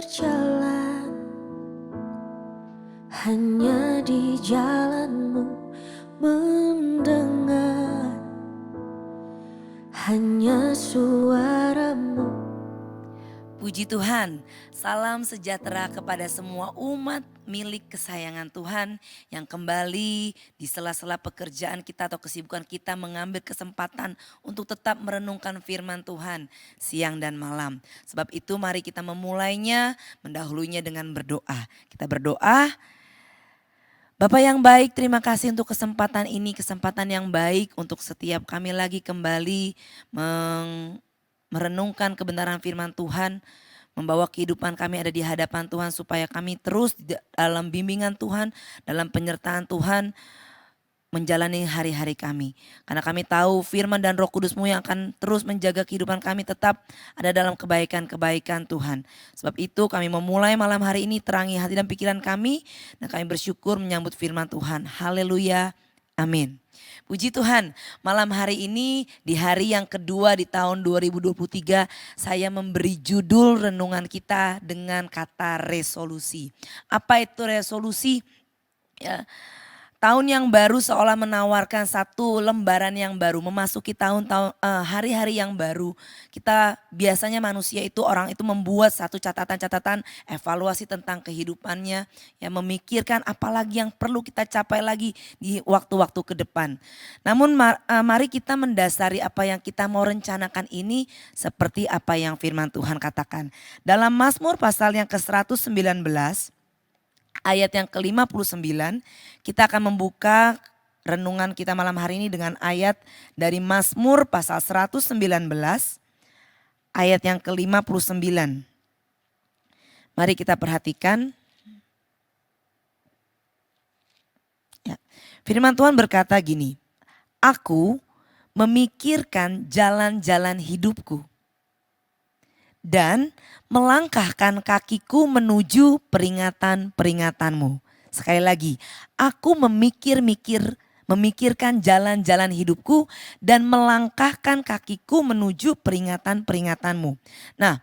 berjalan hanya di jalanmu, mendengar hanya suaramu. Puji Tuhan, salam sejahtera kepada semua umat milik kesayangan Tuhan yang kembali di sela-sela pekerjaan kita atau kesibukan kita mengambil kesempatan untuk tetap merenungkan firman Tuhan siang dan malam. Sebab itu mari kita memulainya, mendahulunya dengan berdoa. Kita berdoa. Bapak yang baik, terima kasih untuk kesempatan ini, kesempatan yang baik untuk setiap kami lagi kembali merenungkan kebenaran firman Tuhan, membawa kehidupan kami ada di hadapan Tuhan supaya kami terus dalam bimbingan Tuhan, dalam penyertaan Tuhan menjalani hari-hari kami. Karena kami tahu firman dan Roh Kudus-Mu yang akan terus menjaga kehidupan kami tetap ada dalam kebaikan-kebaikan Tuhan. Sebab itu kami memulai malam hari ini terangi hati dan pikiran kami dan kami bersyukur menyambut firman Tuhan. Haleluya. Amin. Puji Tuhan, malam hari ini di hari yang kedua di tahun 2023 saya memberi judul renungan kita dengan kata resolusi. Apa itu resolusi? Ya, tahun yang baru seolah menawarkan satu lembaran yang baru, memasuki hari-hari yang baru. Kita biasanya manusia itu orang itu membuat satu catatan-catatan evaluasi tentang kehidupannya, yang memikirkan apalagi yang perlu kita capai lagi di waktu-waktu ke depan. Namun mari kita mendasari apa yang kita mau rencanakan ini seperti apa yang firman Tuhan katakan. Dalam Mazmur pasal yang ke-119 ayat yang ke-59, kita akan membuka renungan kita malam hari ini dengan ayat dari Mazmur pasal 119 ayat yang ke-59. Mari kita perhatikan. Ya. Firman Tuhan berkata gini, aku memikirkan jalan-jalan hidupku dan melangkahkan kakiku menuju peringatan-peringatanmu. Sekali lagi, aku memikirkan jalan-jalan hidupku dan melangkahkan kakiku menuju peringatan-peringatanmu. Nah,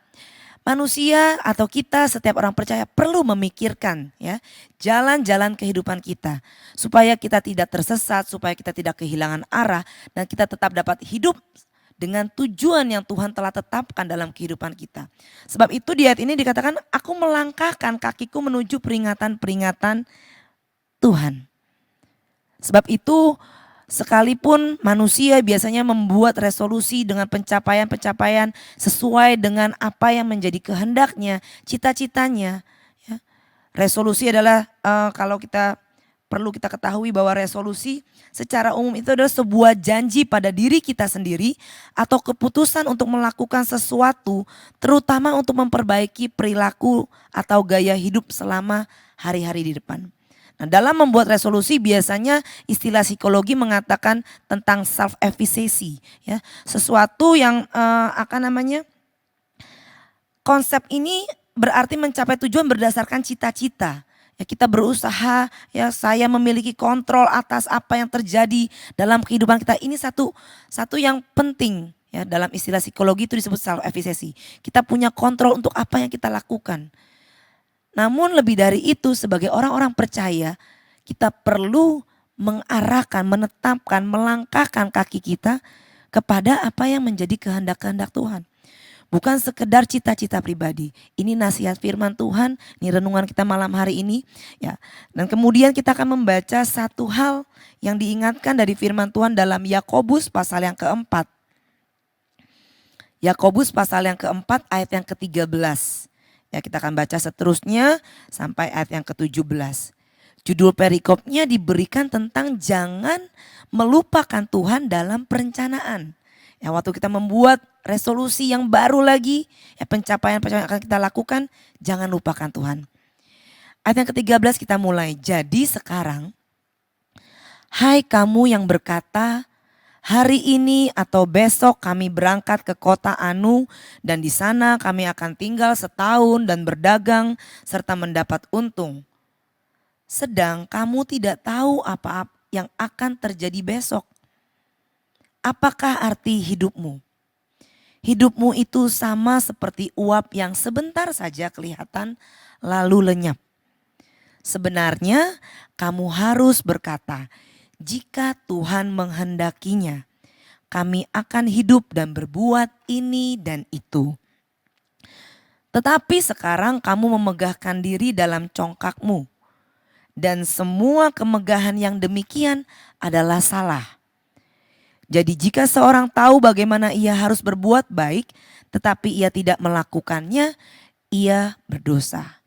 manusia atau kita setiap orang percaya perlu memikirkan ya jalan-jalan kehidupan kita. Supaya kita tidak tersesat, supaya kita tidak kehilangan arah dan kita tetap dapat hidup dengan tujuan yang Tuhan telah tetapkan dalam kehidupan kita. Sebab itu di ayat ini dikatakan aku melangkahkan kakiku menuju peringatan-peringatan Tuhan. Sebab itu sekalipun manusia biasanya membuat resolusi dengan pencapaian-pencapaian sesuai dengan apa yang menjadi kehendaknya, cita-citanya. Ya. Resolusi adalah kalau kita perlu kita ketahui bahwa resolusi secara umum itu adalah sebuah janji pada diri kita sendiri atau keputusan untuk melakukan sesuatu terutama untuk memperbaiki perilaku atau gaya hidup selama hari-hari di depan. Nah, dalam membuat resolusi biasanya istilah psikologi mengatakan tentang self efficacy ya, sesuatu yang konsep ini berarti mencapai tujuan berdasarkan cita-cita. Ya, kita berusaha ya saya memiliki kontrol atas apa yang terjadi dalam kehidupan kita. Ini satu yang penting ya dalam istilah psikologi itu disebut self efficacy. Kita punya kontrol untuk apa yang kita lakukan. Namun lebih dari itu sebagai orang-orang percaya kita perlu mengarahkan, menetapkan, melangkahkan kaki kita kepada apa yang menjadi kehendak-kehendak Tuhan. Bukan sekedar cita-cita pribadi. Ini nasihat firman Tuhan, ini renungan kita malam hari ini. Ya. Dan kemudian kita akan membaca satu hal yang diingatkan dari firman Tuhan dalam Yakobus pasal yang keempat. Yakobus pasal yang keempat ayat yang ke-13. Ya, kita akan baca seterusnya sampai ayat yang ke-17. Judul perikopnya diberikan tentang jangan melupakan Tuhan dalam perencanaan. Ya, waktu kita membuat resolusi yang baru lagi, ya pencapaian-pencapaian yang akan kita lakukan, jangan lupakan Tuhan. Ayat yang ke-13 kita mulai. Jadi sekarang, hai kamu yang berkata, hari ini atau besok kami berangkat ke kota Anu dan di sana kami akan tinggal setahun dan berdagang serta mendapat untung. Sedang kamu tidak tahu apa yang akan terjadi besok. Apakah arti hidupmu? Hidupmu itu sama seperti uap yang sebentar saja kelihatan lalu lenyap. Sebenarnya kamu harus berkata, jika Tuhan menghendakinya, kami akan hidup dan berbuat ini dan itu. Tetapi sekarang kamu memegahkan diri dalam congkakmu. Dan semua kemegahan yang demikian adalah salah. Jadi jika seorang tahu bagaimana ia harus berbuat baik, tetapi ia tidak melakukannya, ia berdosa.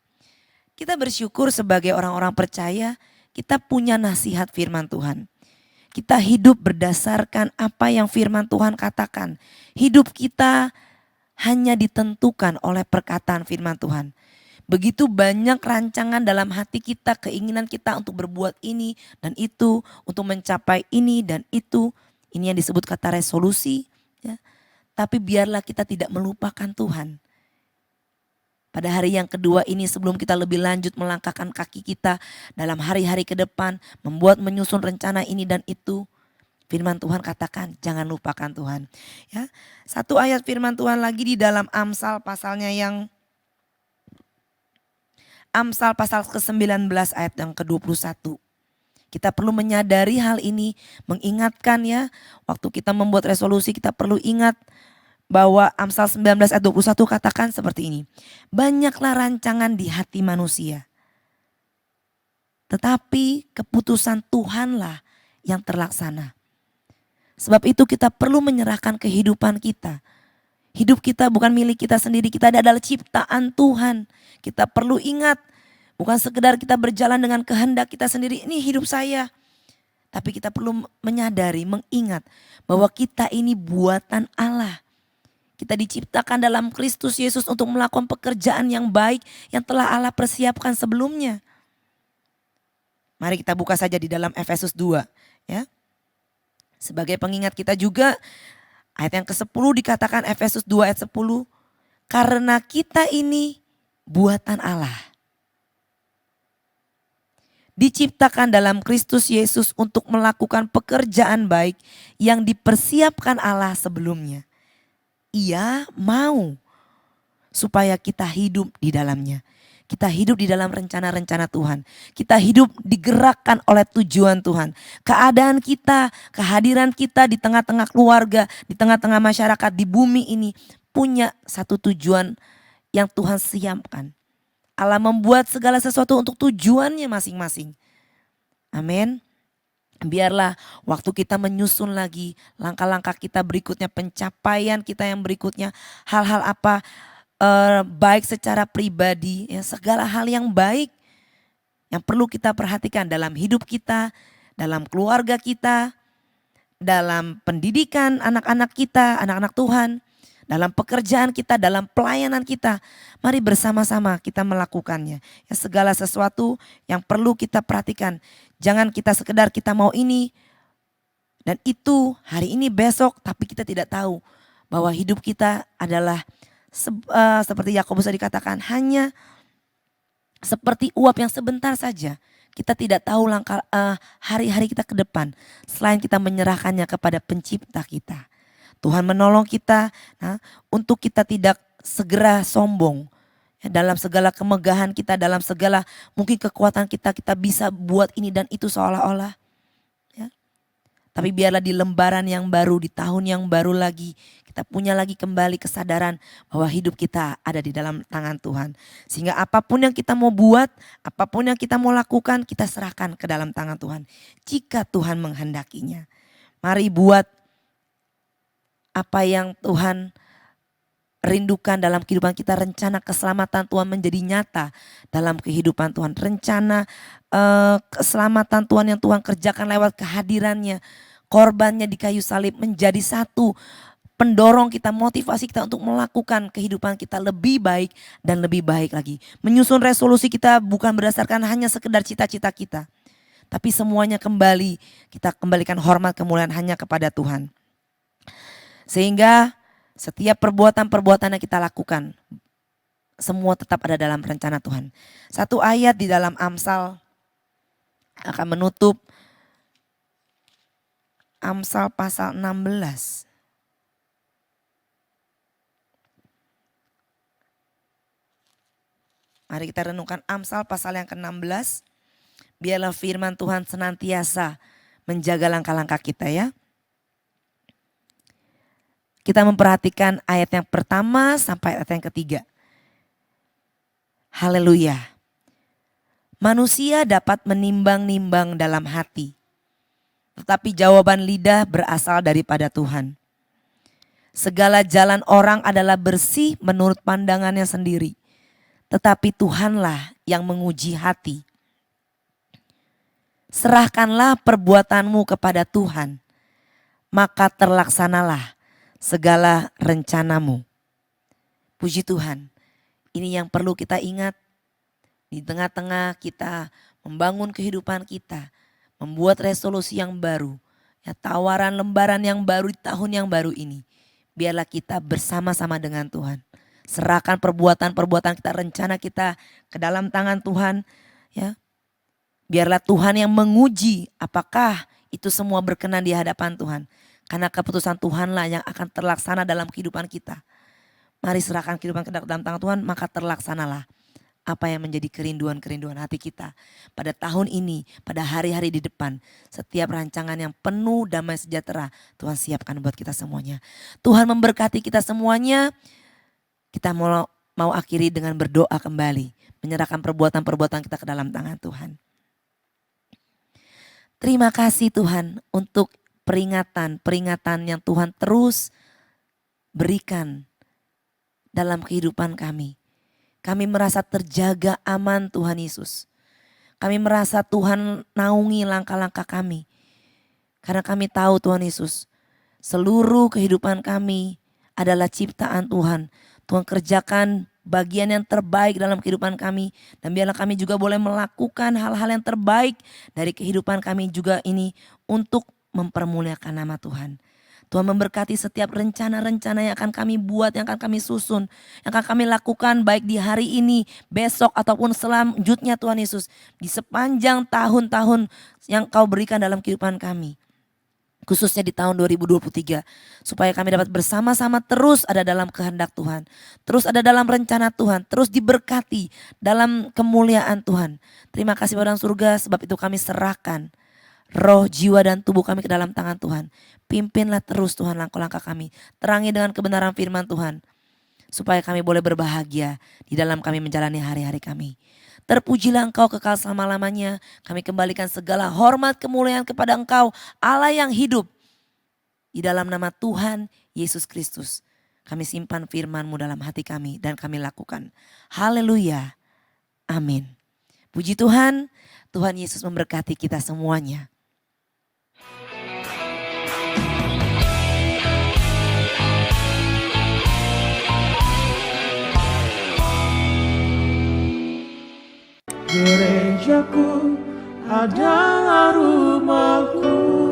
Kita bersyukur sebagai orang-orang percaya, kita punya nasihat firman Tuhan. Kita hidup berdasarkan apa yang firman Tuhan katakan. Hidup kita hanya ditentukan oleh perkataan firman Tuhan. Begitu banyak rancangan dalam hati kita, keinginan kita untuk berbuat ini dan itu, untuk mencapai ini dan itu. Ini yang disebut kata resolusi. Ya. Tapi biarlah kita tidak melupakan Tuhan. Pada hari yang kedua ini sebelum kita lebih lanjut melangkahkan kaki kita dalam hari-hari ke depan, membuat menyusun rencana ini dan itu. Firman Tuhan katakan jangan lupakan Tuhan. Ya, satu ayat firman Tuhan lagi di dalam Amsal pasalnya yang Amsal pasal ke-19 ayat yang ke-21. Kita perlu menyadari hal ini, mengingatkan ya, waktu kita membuat resolusi kita perlu ingat bahwa Amsal 19 ayat 21 katakan seperti ini. Banyaklah rancangan di hati manusia, tetapi keputusan Tuhanlah yang terlaksana. Sebab itu kita perlu menyerahkan kehidupan kita. Hidup kita bukan milik kita sendiri, kita adalah ciptaan Tuhan. Kita perlu ingat, bukan sekedar kita berjalan dengan kehendak kita sendiri, ini hidup saya. Tapi kita perlu menyadari, mengingat bahwa kita ini buatan Allah. Kita diciptakan dalam Kristus Yesus untuk melakukan pekerjaan yang baik yang telah Allah persiapkan sebelumnya. Mari kita buka saja di dalam Efesus 2 ya. Sebagai pengingat kita juga, ayat yang ke-10 dikatakan Efesus 2 ayat 10. Karena kita ini buatan Allah. Diciptakan dalam Kristus Yesus untuk melakukan pekerjaan baik yang dipersiapkan Allah sebelumnya. Ia mau supaya kita hidup di dalamnya. Kita hidup di dalam rencana-rencana Tuhan. Kita hidup digerakkan oleh tujuan Tuhan. Keadaan kita, kehadiran kita di tengah-tengah keluarga, di tengah-tengah masyarakat, di bumi ini punya satu tujuan yang Tuhan siapkan. Allah membuat segala sesuatu untuk tujuannya masing-masing. Amin. Biarlah waktu kita menyusun lagi langkah-langkah kita berikutnya, pencapaian kita yang berikutnya, hal-hal apa baik secara pribadi, ya, segala hal yang baik yang perlu kita perhatikan dalam hidup kita, dalam keluarga kita, dalam pendidikan anak-anak kita, anak-anak Tuhan, dalam pekerjaan kita, dalam pelayanan kita. Mari bersama-sama kita melakukannya. Ya, segala sesuatu yang perlu kita perhatikan. Jangan kita sekedar kita mau ini dan itu hari ini besok, tapi kita tidak tahu bahwa hidup kita adalah seperti Yakobus tadi dikatakan hanya seperti uap yang sebentar saja. Kita tidak tahu langkah hari-hari kita ke depan selain kita menyerahkannya kepada pencipta kita. Tuhan menolong kita untuk kita tidak segera sombong. Ya, dalam segala kemegahan kita, dalam segala mungkin kekuatan kita, kita bisa buat ini dan itu seolah-olah. Ya. Tapi biarlah di lembaran yang baru, di tahun yang baru lagi, kita punya lagi kembali kesadaran bahwa hidup kita ada di dalam tangan Tuhan. Sehingga apapun yang kita mau buat, apapun yang kita mau lakukan, kita serahkan ke dalam tangan Tuhan. Jika Tuhan menghendakinya. Mari buat apa yang Tuhan rindukan dalam kehidupan kita. Rencana keselamatan Tuhan menjadi nyata dalam kehidupan Tuhan. Rencana keselamatan Tuhan yang Tuhan kerjakan lewat kehadirannya. Korbannya di kayu salib menjadi satu pendorong kita, motivasi kita untuk melakukan kehidupan kita lebih baik dan lebih baik lagi. Menyusun resolusi kita bukan berdasarkan hanya sekedar cita-cita kita. Tapi semuanya kembali, kita kembalikan hormat kemuliaan hanya kepada Tuhan. Sehingga setiap perbuatan-perbuatan yang kita lakukan, semua tetap ada dalam rencana Tuhan. Satu ayat di dalam Amsal akan menutup Amsal pasal 16. Mari kita renungkan Amsal pasal yang ke-16. Biarlah firman Tuhan senantiasa menjaga langkah-langkah kita ya. Kita memperhatikan ayat yang pertama sampai ayat yang ketiga. Haleluya. Manusia dapat menimbang-nimbang dalam hati, tetapi jawaban lidah berasal daripada Tuhan. Segala jalan orang adalah bersih menurut pandangannya sendiri, tetapi Tuhanlah yang menguji hati. Serahkanlah perbuatanmu kepada Tuhan, maka terlaksanalah segala rencanamu. Puji Tuhan, ini yang perlu kita ingat di tengah-tengah kita membangun kehidupan kita, membuat resolusi yang baru, ya, tawaran lembaran yang baru di tahun yang baru ini. Biarlah kita bersama-sama dengan Tuhan. Serahkan perbuatan-perbuatan kita, rencana kita ke dalam tangan Tuhan. Ya, biarlah Tuhan yang menguji apakah itu semua berkenan di hadapan Tuhan. Karena keputusan Tuhanlah yang akan terlaksana dalam kehidupan kita. Mari serahkan kehidupan kita ke dalam tangan Tuhan, maka terlaksanalah apa yang menjadi kerinduan-kerinduan hati kita pada tahun ini, pada hari-hari di depan. Setiap rancangan yang penuh damai sejahtera Tuhan siapkan buat kita semuanya. Tuhan memberkati kita semuanya. Kita mau akhiri dengan berdoa kembali, menyerahkan perbuatan-perbuatan kita ke dalam tangan Tuhan. Terima kasih Tuhan untuk peringatan yang Tuhan terus berikan dalam kehidupan kami. Kami merasa terjaga aman Tuhan Yesus. Kami merasa Tuhan naungi langkah-langkah kami. Karena kami tahu Tuhan Yesus, seluruh kehidupan kami adalah ciptaan Tuhan. Tuhan kerjakan bagian yang terbaik dalam kehidupan kami. Dan biarlah kami juga boleh melakukan hal-hal yang terbaik dari kehidupan kami juga ini untuk mempermuliakan nama Tuhan. Tuhan memberkati setiap rencana-rencana yang akan kami buat, yang akan kami susun, yang akan kami lakukan baik di hari ini, besok ataupun selanjutnya Tuhan Yesus. Di sepanjang tahun-tahun yang Kau berikan dalam kehidupan kami. Khususnya di tahun 2023. Supaya kami dapat bersama-sama terus ada dalam kehendak Tuhan. Terus ada dalam rencana Tuhan. Terus diberkati dalam kemuliaan Tuhan. Terima kasih Bapa dalam surga, sebab itu kami serahkan roh, jiwa dan tubuh kami ke dalam tangan Tuhan. Pimpinlah terus Tuhan langkah-langkah kami. Terangi dengan kebenaran firman Tuhan. Supaya kami boleh berbahagia di dalam kami menjalani hari-hari kami. Terpujilah Engkau kekal selama-lamanya. Kami kembalikan segala hormat kemuliaan kepada Engkau, Allah yang hidup. Di dalam nama Tuhan Yesus Kristus. Kami simpan firman-Mu dalam hati kami dan kami lakukan. Haleluya. Amin. Puji Tuhan, Tuhan Yesus memberkati kita semuanya. Gerejaku adalah rumahku.